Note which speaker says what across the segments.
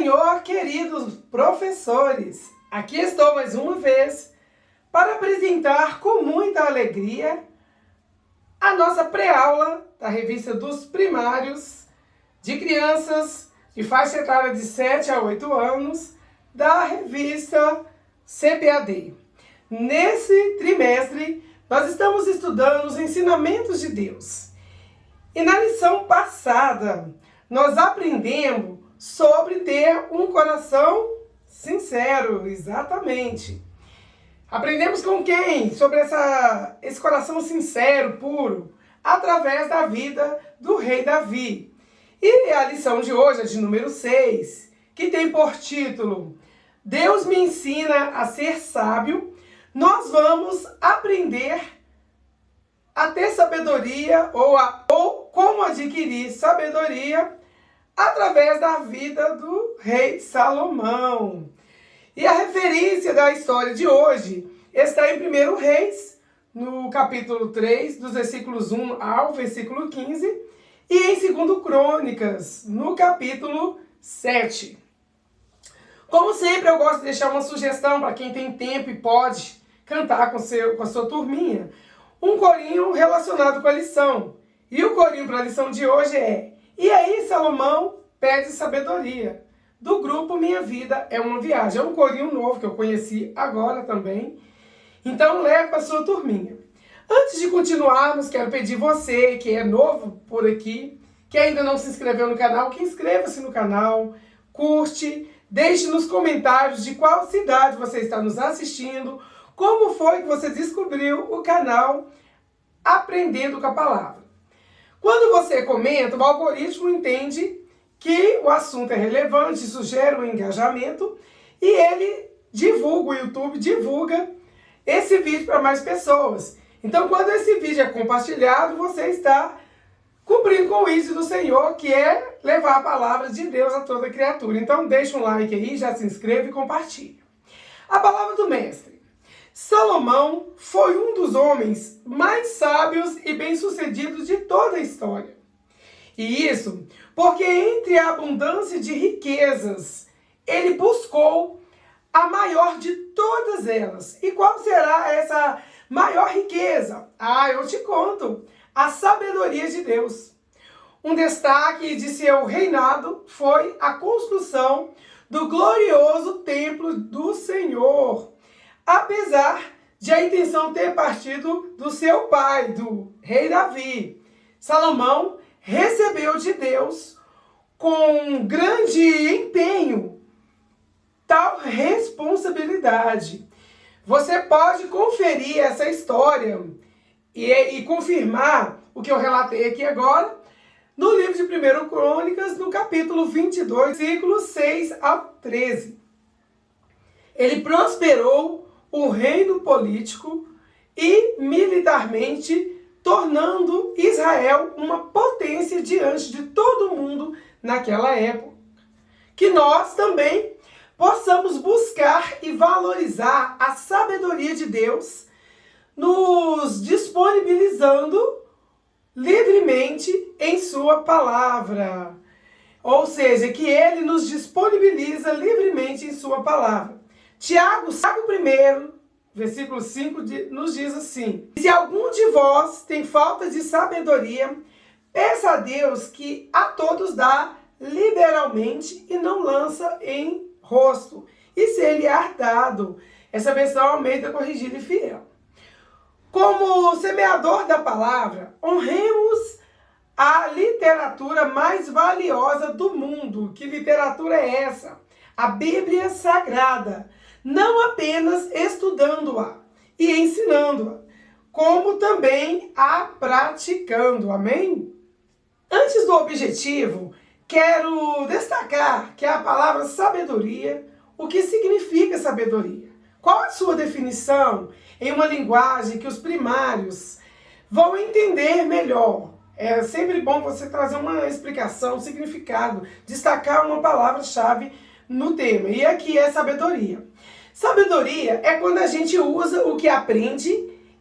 Speaker 1: Senhor, queridos professores! Aqui estou mais uma vez para apresentar com muita alegria a nossa pré-aula da revista dos primários de crianças de faixa etária de 7 a 8 anos da revista CPAD. Nesse trimestre, nós estamos estudando os ensinamentos de Deus. E na lição passada, nós aprendemos sobre ter um coração sincero, exatamente. Aprendemos com quem? Sobre esse coração sincero, puro, através da vida do rei Davi. E a lição de hoje é de número 6, que tem por título Deus me ensina a ser sábio. Nós vamos aprender a ter sabedoria ou como adquirir sabedoria através da vida do rei Salomão. E a referência da história de hoje está em 1 Reis, no capítulo 3, dos versículos 1 ao versículo 15, e em 2 Crônicas, no capítulo 7. Como sempre, eu gosto de deixar uma sugestão para quem tem tempo e pode cantar com a sua turminha, um corinho relacionado com a lição. E o corinho para a lição de hoje é: E aí, Salomão pede sabedoria, do grupo Minha Vida é uma Viagem. É um corinho novo que eu conheci agora também. Então, leve para a sua turminha. Antes de continuarmos, quero pedir você que é novo por aqui, que ainda não se inscreveu no canal, que inscreva-se no canal, curte, deixe nos comentários de qual cidade você está nos assistindo, como foi que você descobriu o canal Aprendendo com a Palavra. Quando você comenta, o algoritmo entende que o assunto é relevante, isso gera um engajamento e ele divulga, o YouTube divulga esse vídeo para mais pessoas. Então, quando esse vídeo é compartilhado, você está cumprindo com o ídolo do Senhor, que é levar a palavra de Deus a toda criatura. Então, deixa um like aí, já se inscreve e compartilha. A palavra do mestre. Salomão foi um dos homens mais sábios e bem-sucedidos de toda a história. E isso porque entre a abundância de riquezas, ele buscou a maior de todas elas. E qual será essa maior riqueza? Eu te conto. A sabedoria de Deus. Um destaque de seu reinado foi a construção do glorioso templo do Senhor. Apesar de a intenção ter partido do seu pai, do rei Davi, Salomão recebeu de Deus com grande empenho tal responsabilidade. Você pode conferir essa história e confirmar o que eu relatei aqui agora no livro de 1 Crônicas, no capítulo 22, versículos 6 ao 13. Ele prosperou o reino político e militarmente, tornando Israel uma potência diante de todo mundo naquela época. Que nós também possamos buscar e valorizar a sabedoria de Deus, nos disponibilizando livremente em sua palavra. Ou seja, que ele nos disponibiliza livremente em sua palavra. Tiago 1, versículo 5, nos diz assim: Se algum de vós tem falta de sabedoria, peça a Deus que a todos dá liberalmente e não lança em rosto, e se ele é dado. Essa versão Almeida Corrigida e Fiel. Como semeador da palavra, honremos a literatura mais valiosa do mundo. Que literatura é essa? A Bíblia Sagrada. Não apenas estudando-a e ensinando-a, como também a praticando. Amém? Antes do objetivo, quero destacar que a palavra sabedoria, o que significa sabedoria? Qual a sua definição em uma linguagem que os primários vão entender melhor? É sempre bom você trazer uma explicação, um significado, destacar uma palavra-chave no tema. E aqui é sabedoria. Sabedoria é quando a gente usa o que aprende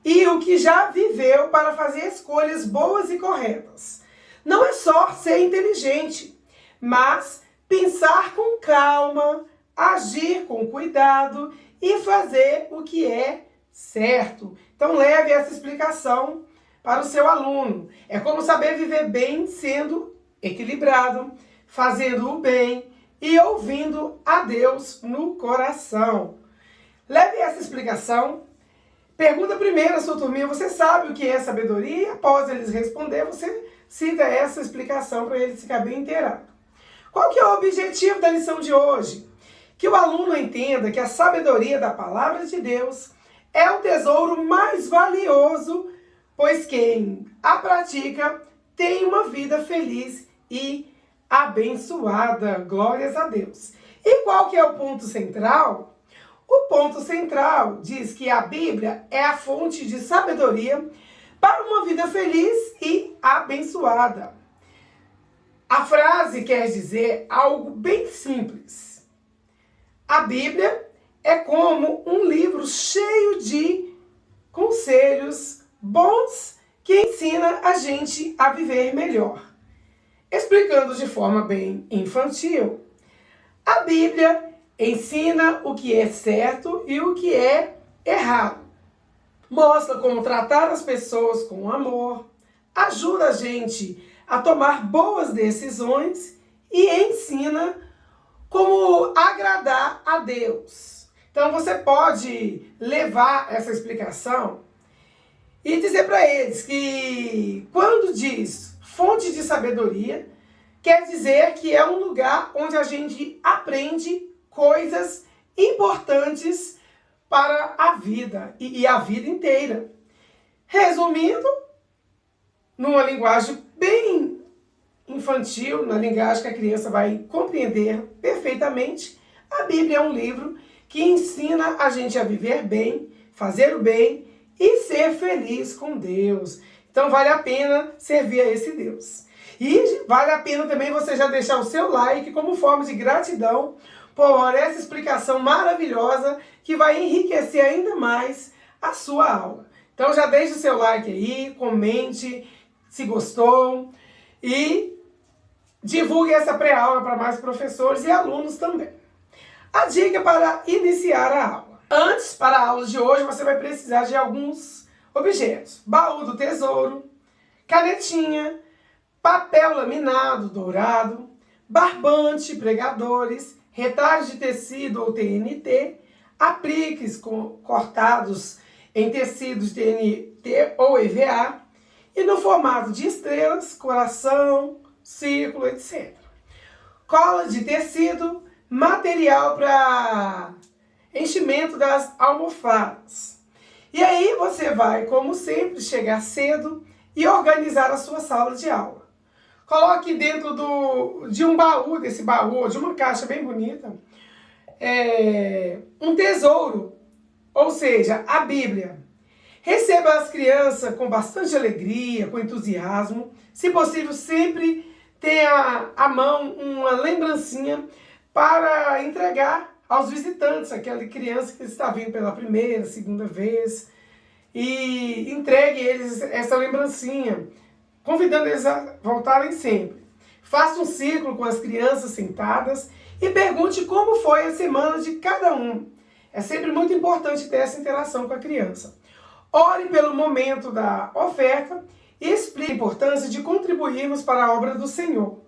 Speaker 1: e o que já viveu para fazer escolhas boas e corretas. Não é só ser inteligente, mas pensar com calma, agir com cuidado e fazer o que é certo. Então leve essa explicação para o seu aluno. É como saber viver bem sendo equilibrado, fazendo o bem e ouvindo a Deus no coração. Leve essa explicação. Pergunta primeiro a sua turminha, você sabe o que é sabedoria? E após eles responder, você cita essa explicação para eles ficar bem inteirado. Qual que é o objetivo da lição de hoje? Que o aluno entenda que a sabedoria da palavra de Deus é o tesouro mais valioso, pois quem a pratica tem uma vida feliz e abençoada. Glórias a Deus. E qual que é o ponto central? O ponto central diz que a Bíblia é a fonte de sabedoria para uma vida feliz e abençoada. A frase quer dizer algo bem simples. A Bíblia é como um livro cheio de conselhos bons que ensina a gente a viver melhor. Explicando de forma bem infantil, a Bíblia ensina o que é certo e o que é errado. Mostra como tratar as pessoas com amor, ajuda a gente a tomar boas decisões e ensina como agradar a Deus. Então você pode levar essa explicação e dizer para eles que quando diz fonte de sabedoria, quer dizer que é um lugar onde a gente aprende coisas importantes para a vida e a vida inteira. Resumindo, numa linguagem bem infantil, na linguagem que a criança vai compreender perfeitamente, a Bíblia é um livro que ensina a gente a viver bem, fazer o bem e ser feliz com Deus. Então vale a pena servir a esse Deus. E vale a pena também você já deixar o seu like como forma de gratidão por essa explicação maravilhosa que vai enriquecer ainda mais a sua aula. Então já deixe o seu like aí, comente se gostou e divulgue essa pré-aula para mais professores e alunos também. A dica para iniciar a aula. Antes, para a aula de hoje, você vai precisar de alguns objetos. Baú do tesouro, canetinha, papel laminado dourado, barbante, pregadores, retalhos de tecido ou TNT, apliques cortados em tecidos TNT ou EVA e no formato de estrelas, coração, círculo, etc. Cola de tecido, material para enchimento das almofadas. E aí você vai, como sempre, chegar cedo e organizar a sua sala de aula. Coloque dentro de um baú, desse baú, de uma caixa bem bonita, um tesouro, ou seja, a Bíblia. Receba as crianças com bastante alegria, com entusiasmo. Se possível, sempre tenha à mão uma lembrancinha para entregar aos visitantes, aquela criança que está vindo pela primeira, segunda vez, e entregue eles essa lembrancinha, convidando eles a voltarem sempre. Faça um círculo com as crianças sentadas e pergunte como foi a semana de cada um. É sempre muito importante ter essa interação com a criança. Ore pelo momento da oferta e explique a importância de contribuirmos para a obra do Senhor.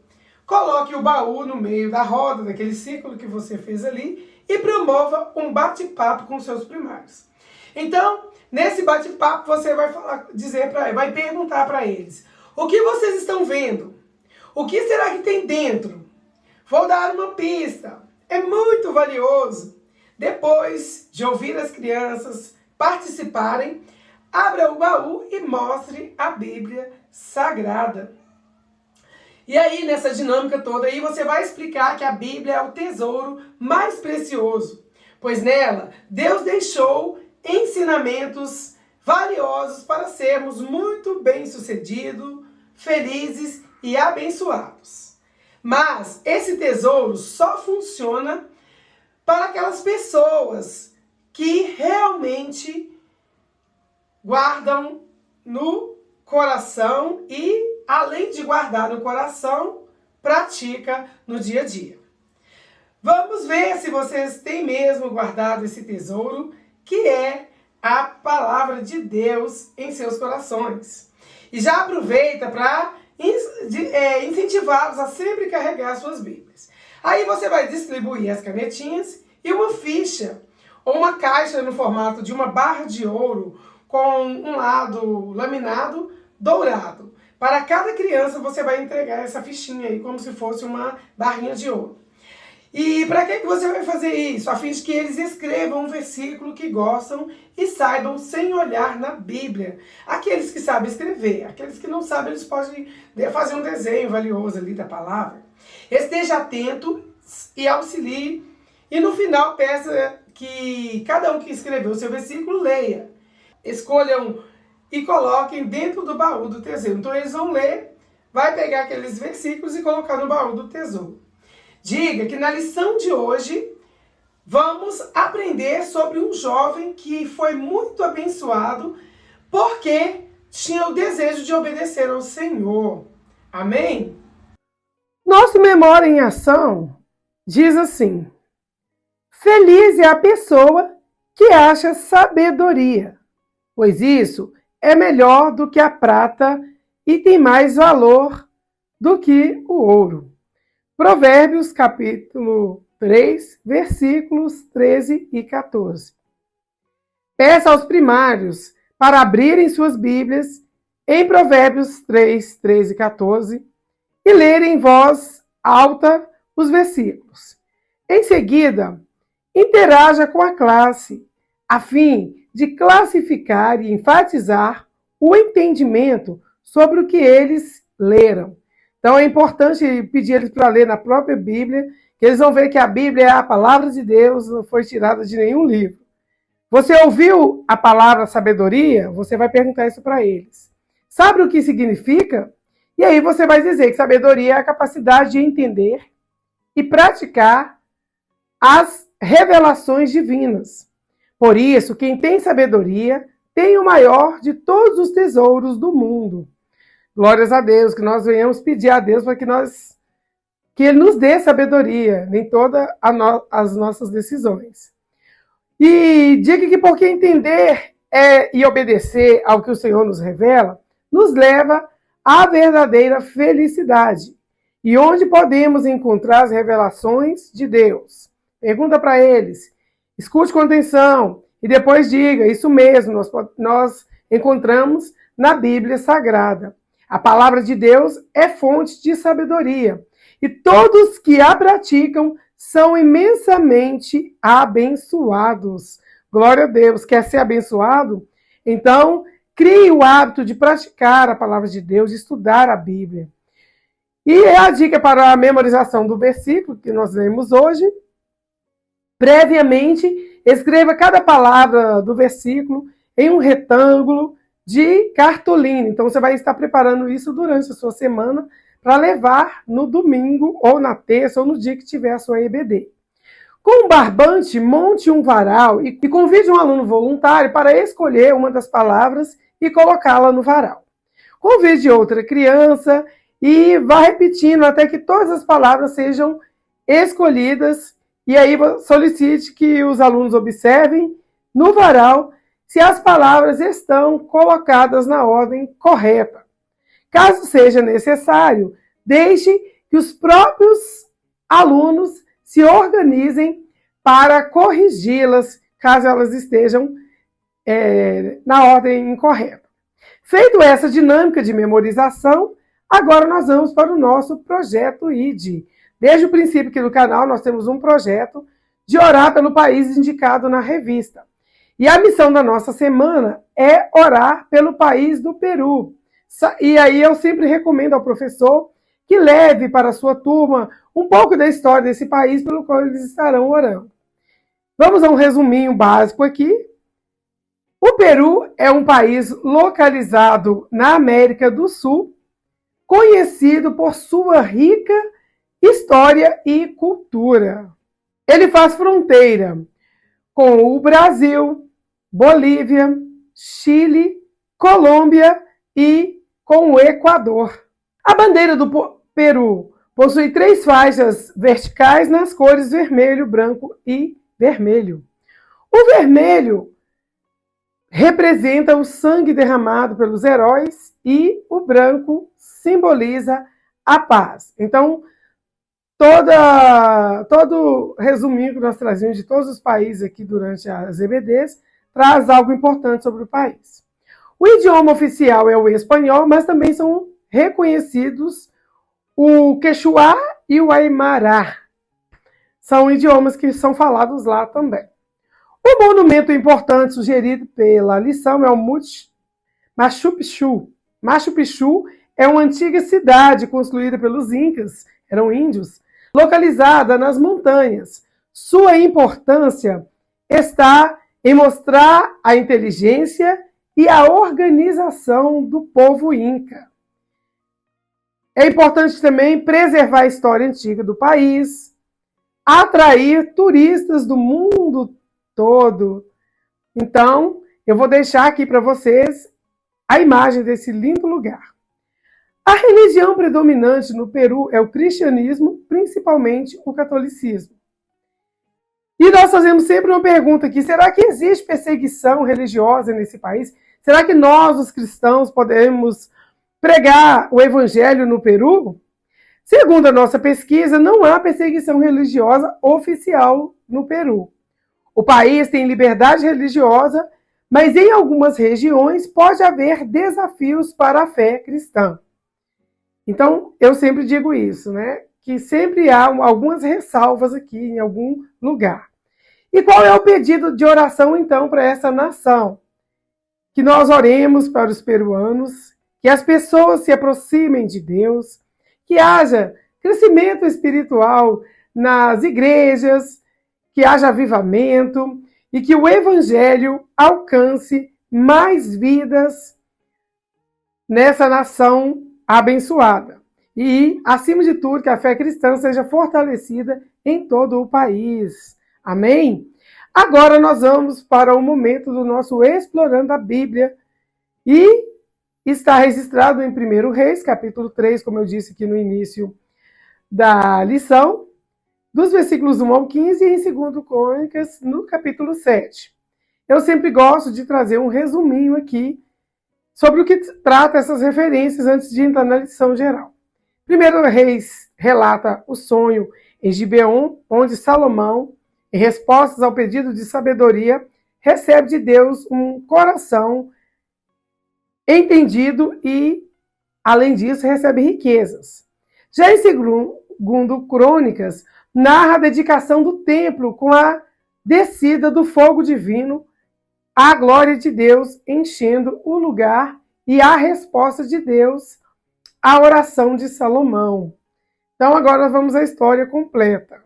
Speaker 1: Coloque o baú no meio da roda, daquele círculo que você fez ali, e promova um bate-papo com seus primários. Então, nesse bate-papo, você vai vai perguntar para eles: o que vocês estão vendo? O que será que tem dentro? Vou dar uma pista. É muito valioso. Depois de ouvir as crianças participarem, abra o baú e mostre a Bíblia Sagrada. E aí, nessa dinâmica toda aí, você vai explicar que a Bíblia é o tesouro mais precioso, pois nela Deus deixou ensinamentos valiosos para sermos muito bem-sucedidos, felizes e abençoados. Mas esse tesouro só funciona para aquelas pessoas que realmente guardam no coração e, além de guardar no coração, pratica no dia a dia. ver se vocês têm mesmo guardado esse tesouro, que é a palavra de Deus em seus corações. E já aproveita para incentivá-los a sempre carregar suas Bíblias. Aí você vai distribuir as canetinhas e uma ficha ou uma caixa no formato de uma barra de ouro com um lado laminado dourado. Para cada criança você vai entregar essa fichinha aí como se fosse uma barrinha de ouro. E para que você vai fazer isso? A fim de que eles escrevam um versículo que gostam e saibam sem olhar na Bíblia. Aqueles que sabem escrever, aqueles que não sabem, eles podem fazer um desenho valioso ali da palavra. Esteja atento e auxilie. E no final peça que cada um que escreveu o seu versículo leia. Escolham e coloquem dentro do baú do tesouro. Então eles vão ler, vai pegar aqueles versículos e colocar no baú do tesouro. Diga que na lição de hoje vamos aprender sobre um jovem que foi muito abençoado porque tinha o desejo de obedecer ao Senhor. Amém? Nosso Memória em Ação diz assim: feliz é a pessoa que acha sabedoria, pois isso é melhor do que a prata e tem mais valor do que o ouro. Provérbios, capítulo 3, versículos 13 e 14. Peça aos primários para abrirem suas Bíblias em Provérbios 3, 13 e 14 e lerem em voz alta os versículos. Em seguida, interaja com a classe, a fim de classificar e enfatizar o entendimento sobre o que eles leram. Então é importante pedir eles para ler na própria Bíblia, que eles vão ver que a Bíblia é a palavra de Deus, não foi tirada de nenhum livro. Você ouviu a palavra sabedoria? Você vai perguntar isso para eles. Sabe o que significa? E aí você vai dizer que sabedoria é a capacidade de entender e praticar as revelações divinas. Por isso, quem tem sabedoria tem o maior de todos os tesouros do mundo. Glórias a Deus, que nós venhamos pedir a Deus para que Ele nos dê sabedoria em todas as nossas decisões. E diga que porque entender e obedecer ao que o Senhor nos revela, nos leva à verdadeira felicidade. E onde podemos encontrar as revelações de Deus? Pergunta para eles, escute com atenção e depois diga, isso mesmo, nós encontramos na Bíblia Sagrada. A palavra de Deus é fonte de sabedoria e todos que a praticam são imensamente abençoados. Glória a Deus. Quer ser abençoado? Então, crie o hábito de praticar a palavra de Deus, de estudar a Bíblia. E a dica para a memorização do versículo que nós lemos hoje. Previamente, escreva cada palavra do versículo em um retângulo de cartolina. Então, você vai estar preparando isso durante a sua semana para levar no domingo, ou na terça, ou no dia que tiver a sua EBD. Com um barbante, monte um varal e convide um aluno voluntário para escolher uma das palavras e colocá-la no varal. Convide outra criança e vá repetindo até que todas as palavras sejam escolhidas. E aí solicite que os alunos observem no varal se as palavras estão colocadas na ordem correta. Caso seja necessário, deixe que os próprios alunos se organizem para corrigi-las, caso elas estejam na ordem incorreta. Feito essa dinâmica de memorização, agora nós vamos para o nosso projeto ID. Desde o princípio aqui do canal, nós temos um projeto de orar pelo país indicado na revista. E a missão da nossa semana é orar pelo país do Peru. E aí eu sempre recomendo ao professor que leve para a sua turma um pouco da história desse país pelo qual eles estarão orando. Vamos a um resuminho básico aqui. O Peru é um país localizado na América do Sul, conhecido por sua rica história e cultura. Ele faz fronteira com o Brasil, Bolívia, Chile, Colômbia e com o Equador. A bandeira do Peru Possui 3 faixas verticais nas cores vermelho, branco e vermelho. O vermelho representa o sangue derramado pelos heróis e o branco simboliza a paz. Então, todo resuminho que nós trazemos de todos os países aqui durante as EBDs traz algo importante sobre o país. O idioma oficial é o espanhol, mas também são reconhecidos o quechua e o aimará. São idiomas que são falados lá também. O monumento importante sugerido pela lição é o Machu Picchu. Machu Picchu é uma antiga cidade construída pelos incas, eram índios, localizada nas montanhas. Sua importância está em mostrar a inteligência e a organização do povo inca. É importante também preservar a história antiga do país, atrair turistas do mundo todo. Então, eu vou deixar aqui para vocês a imagem desse lindo lugar. A religião predominante no Peru é o cristianismo, principalmente o catolicismo. E nós fazemos sempre uma pergunta aqui: será que existe perseguição religiosa nesse país? Será que nós, os cristãos, podemos pregar o evangelho no Peru? Segundo a nossa pesquisa, não há perseguição religiosa oficial no Peru. O país tem liberdade religiosa, mas em algumas regiões pode haver desafios para a fé cristã. Então, eu sempre digo isso, né? Que sempre há algumas ressalvas aqui em algum lugar. E qual é o pedido de oração, então, para essa nação? Que nós oremos para os peruanos, que as pessoas se aproximem de Deus, que haja crescimento espiritual nas igrejas, que haja avivamento e que o evangelho alcance mais vidas nessa nação abençoada. E, acima de tudo, que a fé cristã seja fortalecida em todo o país. Amém? Agora nós vamos para o momento do nosso Explorando a Bíblia. E está registrado em 1 Reis, capítulo 3, como eu disse aqui no início da lição, dos versículos 1 ao 15, e em 2 Crônicas, no capítulo 7. Eu sempre gosto de trazer um resuminho aqui sobre o que trata essas referências antes de entrar na lição geral. 1 Reis relata o sonho em Gibeon, onde Salomão, em respostas ao pedido de sabedoria, recebe de Deus um coração entendido e, além disso, recebe riquezas. Já em 2 Crônicas, narra a dedicação do templo com a descida do fogo divino, a glória de Deus enchendo o lugar e a resposta de Deus à oração de Salomão. Então agora vamos à história completa.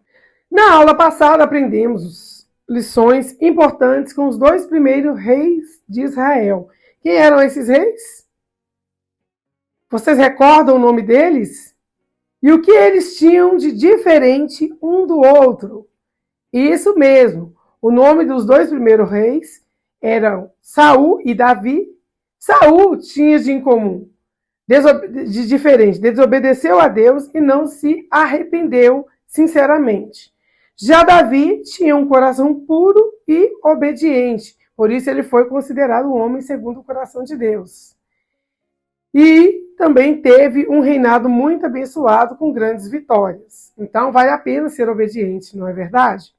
Speaker 1: Na aula passada aprendemos lições importantes com os 2 primeiros reis de Israel. Quem eram esses reis? Vocês recordam o nome deles? E o que eles tinham de diferente um do outro? Isso mesmo, o nome dos 2 primeiros reis eram Saul e Davi. Saul tinha de em comum, de diferente, desobedeceu a Deus e não se arrependeu sinceramente. Já Davi tinha um coração puro e obediente, por isso ele foi considerado um homem segundo o coração de Deus. E também teve um reinado muito abençoado com grandes vitórias. Então vale a pena ser obediente, não é verdade?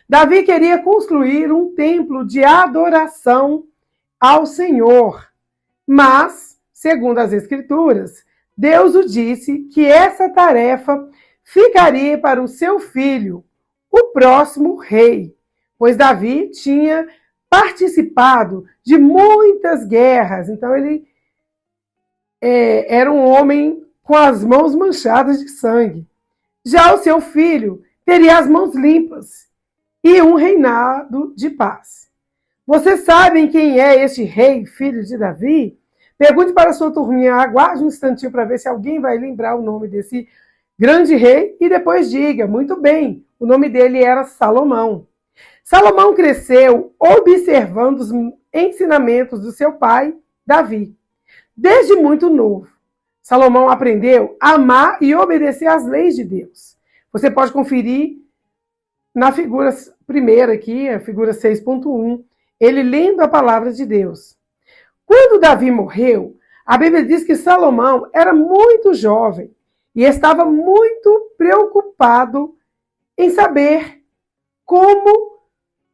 Speaker 1: Davi queria construir um templo de adoração ao Senhor, mas, segundo as Escrituras, Deus o disse que essa tarefa ficaria para o seu filho, o próximo rei, pois Davi tinha participado de muitas guerras, então ele era um homem com as mãos manchadas de sangue. Já o seu filho teria as mãos limpas e um reinado de paz. Vocês sabem quem é este rei, filho de Davi? Pergunte para a sua turminha, aguarde um instantinho para ver se alguém vai lembrar o nome desse grande rei e depois diga, muito bem, o nome dele era Salomão. Salomão cresceu observando os ensinamentos do seu pai, Davi. Desde muito novo, Salomão aprendeu a amar e obedecer às leis de Deus. Você pode conferir na figura primeira aqui, a figura 6.1, ele lendo a palavra de Deus. Quando Davi morreu, a Bíblia diz que Salomão era muito jovem e estava muito preocupado em saber como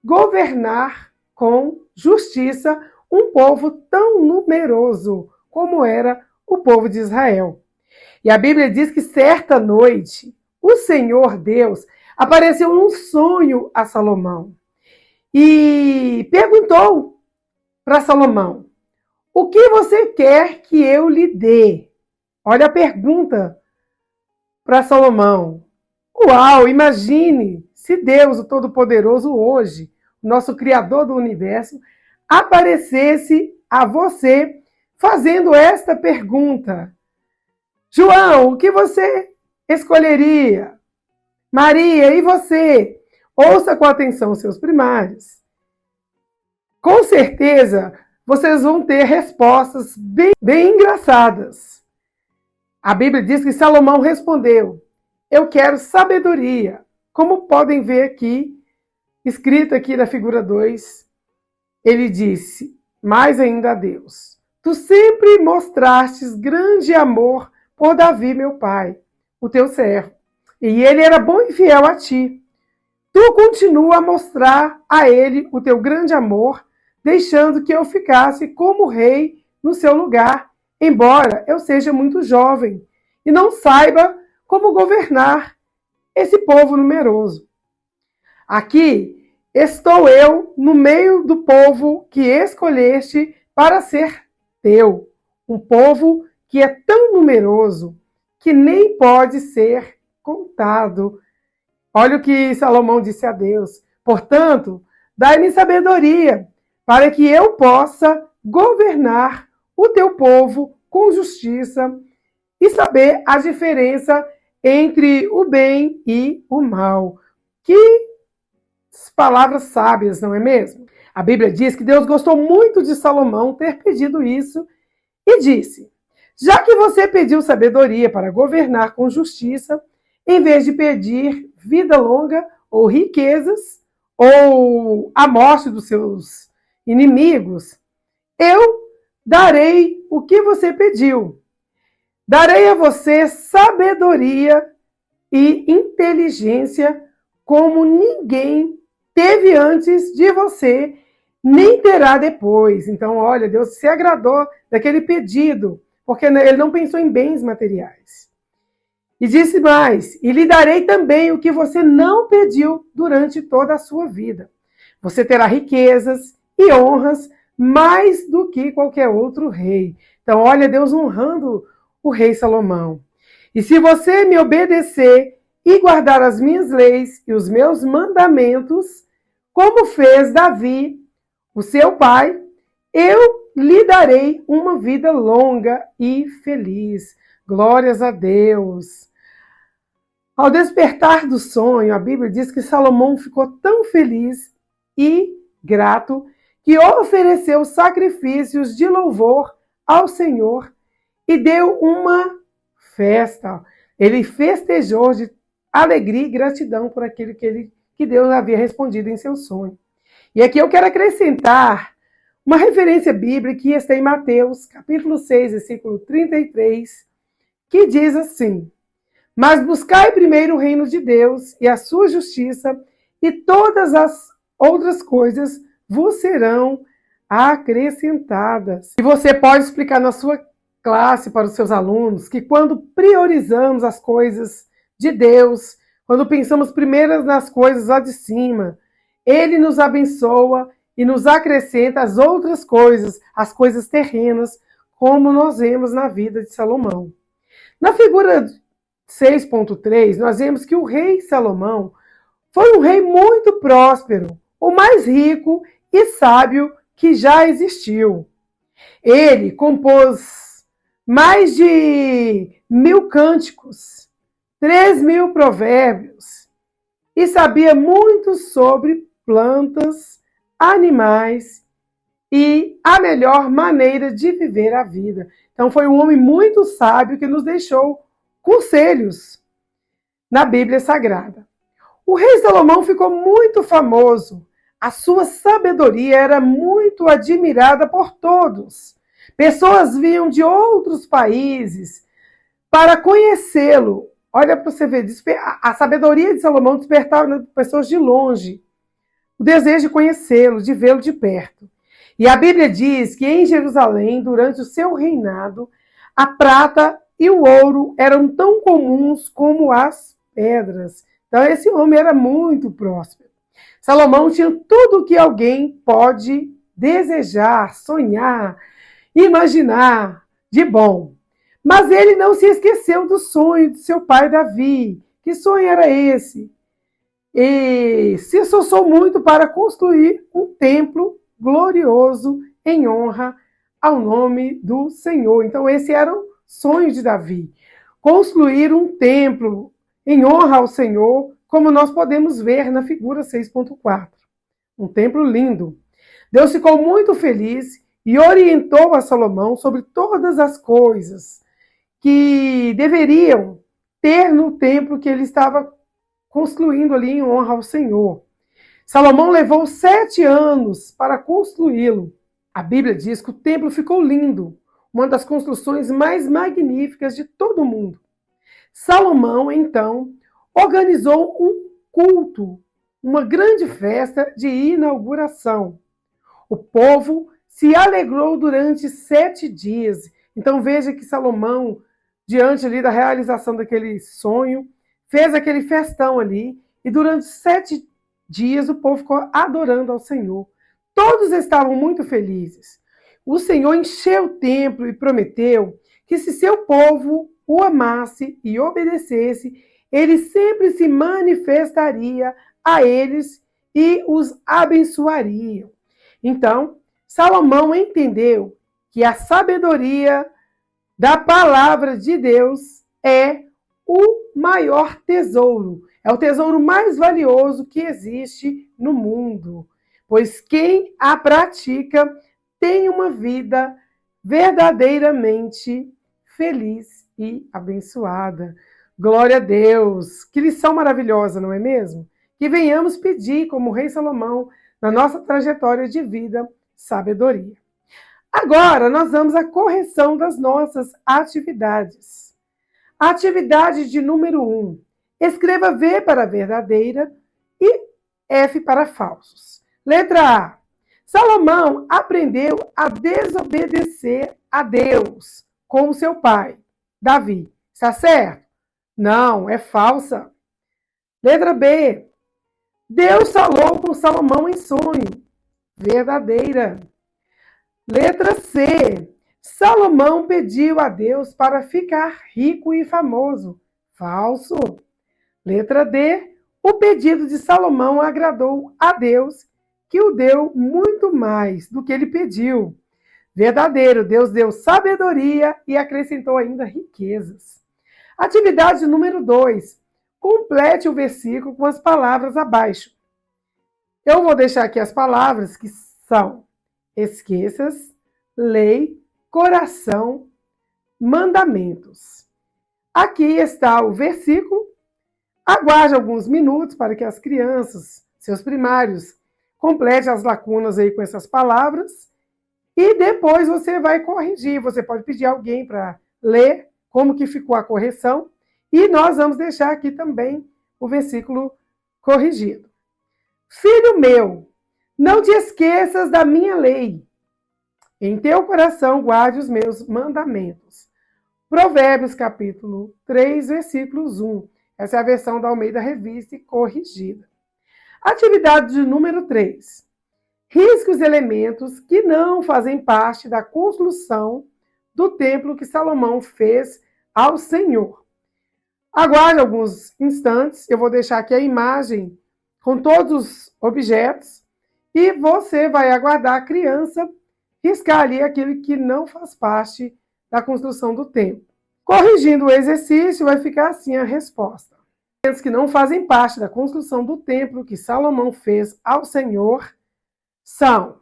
Speaker 1: governar com justiça um povo tão numeroso como era o povo de Israel. E a Bíblia diz que certa noite, o Senhor Deus apareceu num sonho a Salomão e perguntou para Salomão: o que você quer que eu lhe dê? Olha a pergunta para Salomão. Uau, imagine se Deus, o Todo-Poderoso, hoje, nosso Criador do Universo, aparecesse a você fazendo esta pergunta. João, o que você escolheria? Maria, e você? Ouça com atenção seus primários. Com certeza, vocês vão ter respostas bem engraçadas. A Bíblia diz que Salomão respondeu: eu quero sabedoria. Como podem ver aqui, escrito aqui na figura 2, ele disse mais ainda a Deus: tu sempre mostrastes grande amor por Davi, meu pai, o teu servo, e ele era bom e fiel a ti. Tu continua a mostrar a ele o teu grande amor, deixando que eu ficasse como rei no seu lugar, embora eu seja muito jovem e não saiba como governar esse povo numeroso. Aqui estou eu no meio do povo que escolheste para ser teu, um povo que é tão numeroso que nem pode ser contado. Olha o que Salomão disse a Deus: portanto, dai-me sabedoria para que eu possa governar o teu povo com justiça e saber a diferença entre o bem e o mal. Que palavras sábias, não é mesmo? A Bíblia diz que Deus gostou muito de Salomão ter pedido isso e disse: já que você pediu sabedoria para governar com justiça, em vez de pedir vida longa ou riquezas ou a morte dos seus inimigos, eu darei o que você pediu. Darei a você sabedoria e inteligência como ninguém teve antes de você, nem terá depois. Então, olha, Deus se agradou daquele pedido, porque ele não pensou em bens materiais. E disse mais: e lhe darei também o que você não pediu durante toda a sua vida. Você terá riquezas e honras mais do que qualquer outro rei. Então, olha, Deus honrando o rei Salomão. E se você me obedecer e guardar as minhas leis e os meus mandamentos, como fez Davi, o seu pai, eu lhe darei uma vida longa e feliz. Glórias a Deus. Ao despertar do sonho, a Bíblia diz que Salomão ficou tão feliz e grato que ofereceu sacrifícios de louvor ao Senhor e deu uma festa. Ele festejou de alegria e gratidão por aquilo que Deus havia respondido em seu sonho. E aqui eu quero acrescentar uma referência bíblica que está em Mateus, capítulo 6, versículo 33, que diz assim: mas buscai primeiro o reino de Deus e a sua justiça, e todas as outras coisas vos serão acrescentadas. E você pode explicar na sua classe para os seus alunos que quando priorizamos as coisas de Deus, quando pensamos primeiro nas coisas lá de cima, Ele nos abençoa e nos acrescenta as outras coisas, as coisas terrenas, como nós vemos na vida de Salomão. Na figura 6.3, nós vemos que o rei Salomão foi um rei muito próspero, o mais rico e sábio que já existiu. Ele compôs mais de 1000 cânticos, 3000 provérbios e sabia muito sobre plantas, animais e a melhor maneira de viver a vida. Então foi um homem muito sábio que nos deixou conselhos na Bíblia Sagrada. O rei Salomão ficou muito famoso. A sua sabedoria era muito admirada por todos. Pessoas vinham de outros países para conhecê-lo. Olha para você ver, a sabedoria de Salomão despertava nas pessoas de longe o desejo de conhecê-lo, de vê-lo de perto. E a Bíblia diz que em Jerusalém, durante o seu reinado, a prata e o ouro eram tão comuns como as pedras. Então, esse homem era muito próspero. Salomão tinha tudo o que alguém pode desejar, sonhar, imaginar de bom. Mas ele não se esqueceu do sonho de seu pai Davi. Que sonho era esse? E se esforçou muito para construir um templo glorioso em honra ao nome do Senhor. Então, esse era o sonho de Davi. Construir um templo em honra ao Senhor, como nós podemos ver na figura 6.4. Um templo lindo. Deus ficou muito feliz e orientou a Salomão sobre todas as coisas que deveriam ter no templo que ele estava construindo ali em honra ao Senhor. Salomão levou 7 anos para construí-lo. A Bíblia diz que o templo ficou lindo, uma das construções mais magníficas de todo o mundo. Salomão, então, organizou um culto, uma grande festa de inauguração. O povo se alegrou durante 7 dias. Então veja que Salomão, diante ali da realização daquele sonho, fez aquele festão ali, e durante 7 dias o povo ficou adorando ao Senhor. Todos estavam muito felizes. O Senhor encheu o templo e prometeu que se seu povo o amasse e obedecesse, ele sempre se manifestaria a eles e os abençoaria. Então, Salomão entendeu que a sabedoria da palavra de Deus é o maior tesouro. É o tesouro mais valioso que existe no mundo, pois quem a pratica tem uma vida verdadeiramente feliz e abençoada. Glória a Deus! Que lição maravilhosa, não é mesmo? Que venhamos pedir, como o rei Salomão, na nossa trajetória de vida, sabedoria. Agora, nós vamos à correção das nossas atividades. Atividade de número 1. Escreva V para verdadeira e F para falsos. Letra A. Salomão aprendeu a desobedecer a Deus, como seu pai, Davi. Está certo? Não, é falsa. Letra B. Deus falou com Salomão em sonho. Verdadeira. Letra C. Salomão pediu a Deus para ficar rico e famoso. Falso. Letra D. O pedido de Salomão agradou a Deus, que o deu muito mais do que ele pediu. Verdadeiro. Deus deu sabedoria e acrescentou ainda riquezas. Atividade número 2. Complete o versículo com as palavras abaixo. Eu vou deixar aqui as palavras que são esqueças, lei, coração, mandamentos. Aqui está o versículo. Aguarde alguns minutos para que as crianças, seus primários, completem as lacunas aí com essas palavras e depois você vai corrigir. Você pode pedir alguém para ler como que ficou a correção e nós vamos deixar aqui também o versículo corrigido. Filho meu, não te esqueças da minha lei. Em teu coração guarde os meus mandamentos. Provérbios capítulo 3, versículos 1. Essa é a versão da Almeida Revista corrigida. Atividade de número 3. Risque os elementos que não fazem parte da construção do templo que Salomão fez ao Senhor. Aguarde alguns instantes, eu vou deixar aqui a imagem com todos os objetos e você vai aguardar a criança riscar ali aquilo que não faz parte da construção do templo. Corrigindo o exercício, vai ficar assim a resposta. Os que não fazem parte da construção do templo que Salomão fez ao Senhor são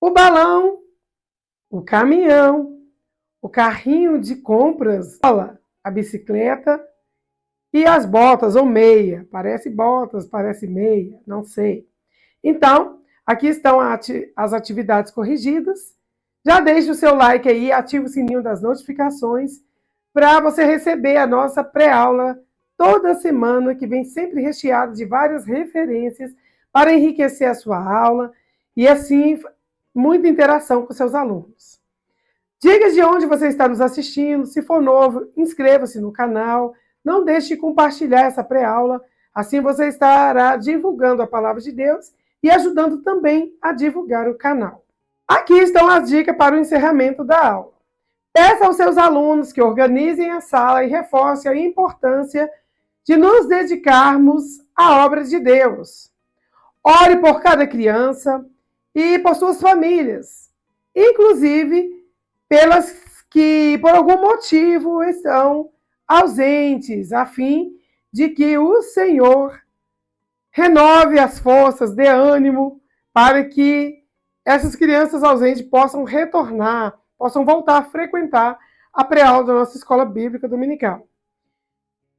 Speaker 1: o balão, o caminhão, o carrinho de compras, a bicicleta e as botas ou meia. Parece botas, parece meia, não sei. Então, aqui estão as atividades corrigidas. Já deixe o seu like aí, ative o sininho das notificações para você receber a nossa pré-aula toda semana, que vem sempre recheada de várias referências para enriquecer a sua aula e, assim, muita interação com seus alunos. Diga de onde você está nos assistindo. Se for novo, inscreva-se no canal. Não deixe de compartilhar essa pré-aula. Assim você estará divulgando a palavra de Deus e ajudando também a divulgar o canal. Aqui estão as dicas para o encerramento da aula. Peça aos seus alunos que organizem a sala e reforce a importância de nos dedicarmos à obra de Deus. Ore por cada criança e por suas famílias, inclusive pelas que por algum motivo estão ausentes, a fim de que o Senhor renove as forças, dê ânimo para que essas crianças ausentes possam retornar, possam voltar a frequentar a pré-aula da nossa escola bíblica dominical.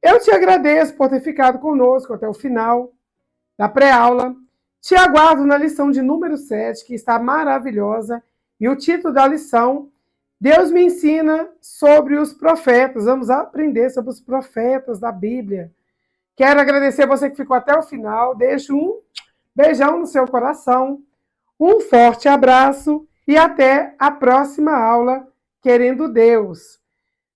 Speaker 1: Eu te agradeço por ter ficado conosco até o final da pré-aula. Te aguardo na lição de número 7, que está maravilhosa, e o título da lição: Deus me ensina sobre os profetas. Vamos aprender sobre os profetas da Bíblia. Quero agradecer a você que ficou até o final. Deixo um beijão no seu coração, um forte abraço e até a próxima aula, querendo Deus.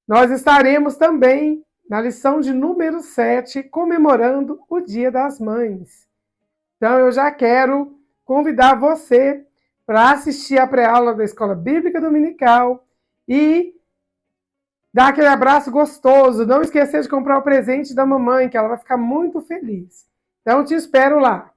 Speaker 1: Nós estaremos também na lição de número 7, comemorando o Dia das Mães. Então, eu já quero convidar você para assistir a pré-aula da Escola Bíblica Dominical e dar aquele abraço gostoso. Não esquecer de comprar o presente da mamãe, que ela vai ficar muito feliz. Então, te espero lá.